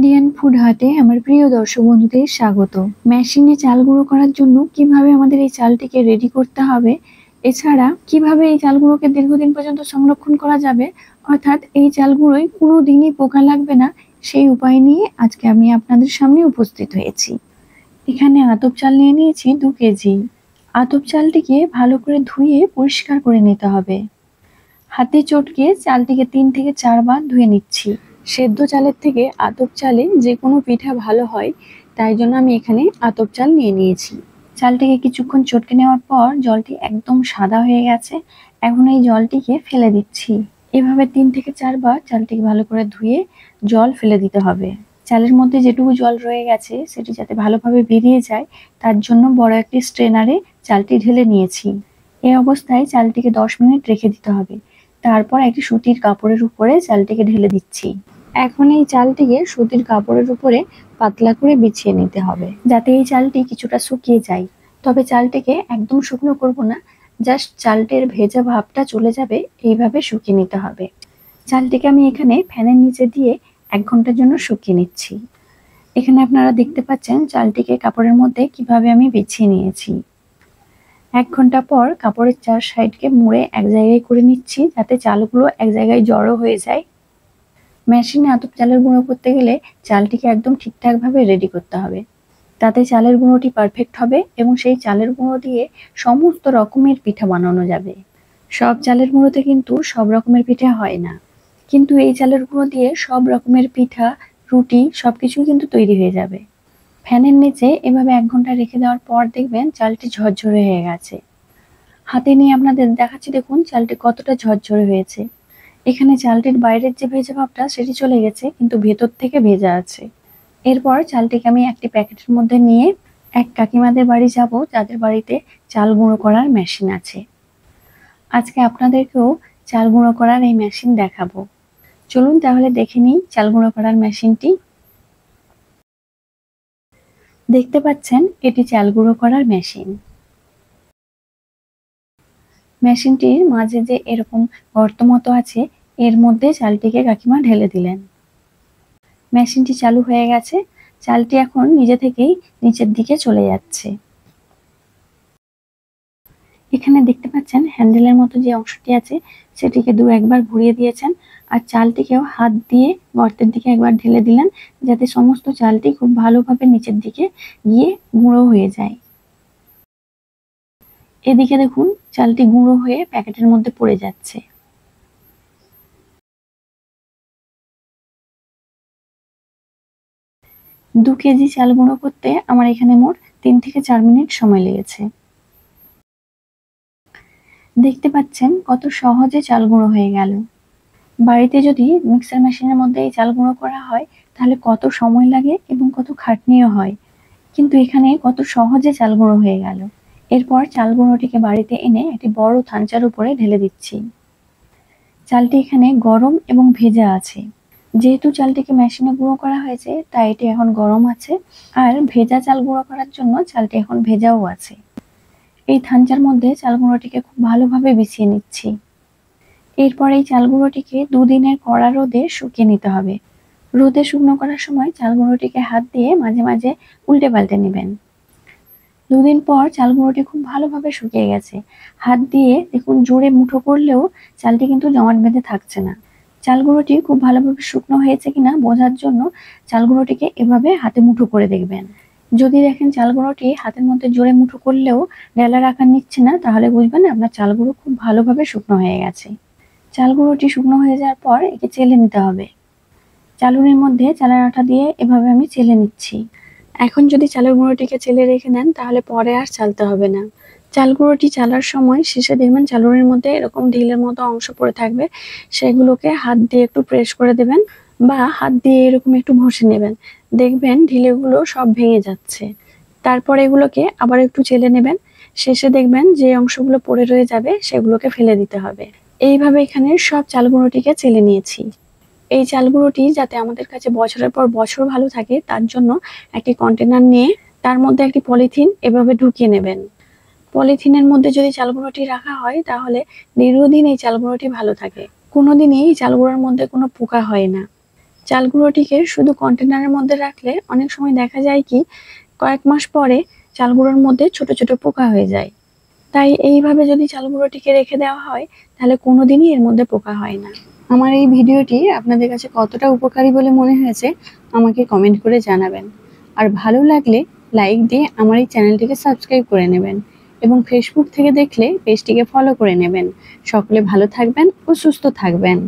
Indian food হাটে আমার প্রিয় দর্শক বন্ধুদের স্বাগত। মেশিনে চাল গুঁড়ো করার জন্য কিভাবে আমাদের এই চালটিকে রেডি করতে হবে, এছাড়া কিভাবে এই চালগুলোকে দীর্ঘদিন পর্যন্ত সংরক্ষণ করা যাবে, অর্থাৎ এই চালগুলোয় কোনো দিনই পোকা লাগবে না, সেই উপায় নিয়ে আজকে আমি আপনাদের সামনে উপস্থিত হয়েছি। এখানে আতপ চাল নিয়ে নিয়েছি 2 কেজি। আতপ চালটিকে ভালো করে ধুয়ে পরিষ্কার করে নিতে হবে। হাতে চটকে চালটিকে 3 থেকে 4 বার ধুয়ে নিচ্ছি। সেদ্ধ চালের থেকে আতপ চালে যে কোনো পিঠা ভালো হয়, তাই জন্য আমি এখানে আতপ চাল নিয়ে নিয়েছি। চালটিকে কিছুক্ষণ চটকে নেওয়ার পর জলটি একদম সাদা হয়ে গেছে। এখন এই জলটিকে ফেলে দিচ্ছি। এভাবে 3 থেকে 4 বার চালটিকে ভালো করে ধুয়ে জল ফেলে দিতে হবে। চালের মধ্যে যেটুকু জল রয়ে গেছে সেটি যাতে ভালোভাবে বেরিয়ে যায়, তার জন্য বড় একটি স্ট্রেনারে চালটি ঢেলে নিয়েছি। এই অবস্থায় চালটিকে 10 মিনিট রেখে দিতে হবে। তারপর একটি সুতির কাপড়ের উপরে চালটিকে ঢেলে দিচ্ছি। এখন এই চালটিকে সুতির কাপড়ের উপরে পাতলা করে বিছিয়ে নিতে হবে, যাতে এই চালটি কিছুটা শুকিয়ে যায়। তবে চালটিকে একদম শুকনো করব না, জাস্ট চালটির ভেজা ভাবটা চলে যাবে এইভাবে শুকিয়ে নিতে হবে। চালটিকে আমি এখানে ফ্যানের নিচে দিয়ে 1 ঘন্টার জন্য শুকিয়ে নিচ্ছি। এখানে আপনারা দেখতে পাচ্ছেন চালটিকে কাপড়ের মধ্যে কিভাবে আমি বিছিয়ে নিয়েছি। 1 ঘন্টা পর কাপড়ের 4 সাইডকে মুড়ে এক জায়গায় করে নিচ্ছি, যাতে চালগুলো এক জায়গায় জড়ো হয়ে যায়। মেশিনে আতপ চালের গুঁড়ো করতে গেলে চালটিকে একদম ঠিকঠাকভাবে রেডি করতে হবে, তাতে চালের গুঁড়োটি পারফেক্ট হবে এবং সেই চালের গুঁড়ো দিয়ে সমস্ত রকমের পিঠা বানানো যাবে। সব চালের গুঁড়োতে কিন্তু সব রকমের পিঠা হয় না, কিন্তু এই চালের গুঁড়ো দিয়ে সব রকমের পিঠা, রুটি সবকিছুই কিন্তু তৈরি হয়ে যাবে। ফ্যানের নিচে এভাবে 1 ঘন্টা রেখে দেওয়ার পর দেখবেন চালটি ঝরঝরে হয়ে গেছে। হাতে নিয়ে আপনাদের দেখাচ্ছি, দেখুন চালটি কতটা ঝরঝরে হয়েছে। এখানে চালটির বাইরের যে ভেজা ভাবটা সেটি চলে গেছে, কিন্তু ভেতর থেকে ভেজা আছে। এরপর চালটিকে আমি একটি প্যাকেটের মধ্যে নিয়ে এক কাকিমাদের বাড়ি যাব, যাদের বাড়িতে চাল গুঁড়ো করার মেশিন আছে। আজকে আপনাদেরকেও চাল গুঁড়ো করার এই মেশিন দেখাবো। চলুন তাহলে দেখে নিই চাল গুঁড়ো করার মেশিনটি। দেখতে পাচ্ছেন এটি চাল গুঁড়ো করার মেশিন। মেশিনটির মাঝে যে এরকম গর্ত মতো আছে, এর মধ্যে চালটিকে কাকিমা ঢেলে দিলেন। মেশিনটি চালু হয়ে গেছে। চালটি এখন নিজে থেকেই নিচের দিকে চলে যাচ্ছে। এখানে দেখতে পাচ্ছেন হ্যান্ডেলের মতো যে অংশটি আছে সেটিকে 2-1 বার ঘুরিয়ে দিয়েছেন, আর চালটিকেও হাত দিয়ে গর্তের দিকে একবার ঢেলে দিলেন, যাতে সমস্ত চালটি খুব ভালোভাবে নিচের দিকে গিয়ে গুঁড়ো হয়ে যায়। এদিকে দেখুন চালটি গুঁড়ো হয়ে প্যাকেটের মধ্যে পড়ে যাচ্ছে। দু কেজি চাল গুঁড়ো করতে আমার এখানে মোট 3 থেকে 4 মিনিট সময় লেগেছে। দেখতে পাচ্ছেন কত সহজে চাল গুঁড়ো হয়ে গেল। বাড়িতে যদি মিক্সার মেশিনের মধ্যে এই চাল গুঁড়ো করা হয় তাহলে কত সময় লাগে এবং কত খাটনিও হয়, কিন্তু এখানে কত সহজে চাল গুঁড়ো হয়ে গেল। এরপর চাল গুঁড়োটিকে বাড়িতে এনে একটি বড় থানচার উপরে ঢেলে দিচ্ছি। চালটি এখানে গরম এবং ভেজা আছে। যেহেতু চালটিকে মেশিনে গুঁড়ো করা হয়েছে তাই এটি এখন গরম আছে, আর ভেজা চাল গুঁড়ো করার জন্য চালটি এখন ভেজাও আছে। এই থানচার মধ্যে চাল গুঁড়োটিকে খুব ভালোভাবে বিছিয়ে নিচ্ছি। এরপর এই চাল গুঁড়োটিকে 2 দিনের কড়া রোদে শুকিয়ে নিতে হবে। রোদে শুকনো করার সময় চাল গুঁড়োটিকে হাত দিয়ে মাঝে মাঝে উল্টে পাল্টে নেবেন। 2 দিন পর চাল গুঁড়োটি খুব ভালোভাবে শুকিয়ে গেছে। হাত দিয়ে দেখুন জোরে মুঠো করলেও চালটি কিন্তু জমাট বেঁধে থাকছে না। চাল গুঁড়োটি খুব ভালোভাবে শুকনো হয়েছে কিনা বোঝার জন্য চাল গুঁড়োটিকে এভাবে হাতে মুঠো করে দেখবেন। যদি দেখেন চাল গুঁড়োটি হাতের মধ্যে জোরে মুঠো করলেও ডেলার আকার নিচ্ছে না, তাহলে বুঝবেন আপনার চাল গুঁড়ো খুব ভালোভাবে শুকনো হয়ে গেছে। চাল গুঁড়োটি শুকনো হয়ে যাওয়ার পর একে চেলে নিতে হবে। চালুনির মধ্যে চালের আটা দিয়ে এভাবে আমি চেলে নিচ্ছি। এখন যদি চালের গুঁড়োটিকে চেলে রেখে নেন তাহলে পরে আর চালতে হবে না। চাল গুঁড়োটি চালার সময় শেষে দেখবেন চালুনির মধ্যে এরকম ঢিলের মতো অংশ পড়ে থাকবে, সেগুলোকে হাত দিয়ে একটু প্রেস করে দেবেন বা হাত দিয়ে এরকম একটু ঘষে নেবেন। দেখবেন ঢিলেগুলো সব ভেঙে যাচ্ছে। তারপর এগুলোকে আবার একটু চেলে নেবেন। শেষে দেখবেন যে অংশগুলো পড়ে রয়ে যাবে সেগুলোকে ফেলে দিতে হবে। এইভাবে এখানে সব চাল গুঁড়োটিকে চেলে নিয়েছি। এই চাল গুঁড়োটি যাতে আমাদের কাছে বছরের পর বছর ভালো থাকে তার জন্য একটি কন্টেনার নিয়ে তার মধ্যে একটি পলিথিন এভাবে ঢুকিয়ে নেবেন। পলিথিনের মধ্যে যদি চাল গুঁড়োটি রাখা হয় তাহলে দীর্ঘদিন এই চাল গুঁড়োটি ভালো থাকে। কোনোদিনই এই চাল গুঁড়োর মধ্যে কোনো পোকা হয় না। চাল গুঁড়োটিকে শুধু কন্টেনারের মধ্যে রাখলে অনেক সময় দেখা যায় কি কয়েক মাস পরে চাল গুঁড়োর মধ্যে ছোট ছোট পোকা হয়ে যায়। তাই এইভাবে যদি চাল গুঁড়োটিকে রেখে দেওয়া হয় তাহলে কোনোদিনই এর মধ্যে পোকা হয় না। আমার এই ভিডিওটি আপনাদের কাছে কতটা উপকারী বলে মনে হয়েছে আমাকে কমেন্ট করে জানাবেন। আর ভালো লাগলে লাইক দিয়ে আমার এই চ্যানেলটিকে সাবস্ক্রাইব করে নেবেন এবং ফেসবুক থেকে দেখলে পেজটিকে ফলো করে নেবেন। সকলে ভালো থাকবেন ও সুস্থ থাকবেন।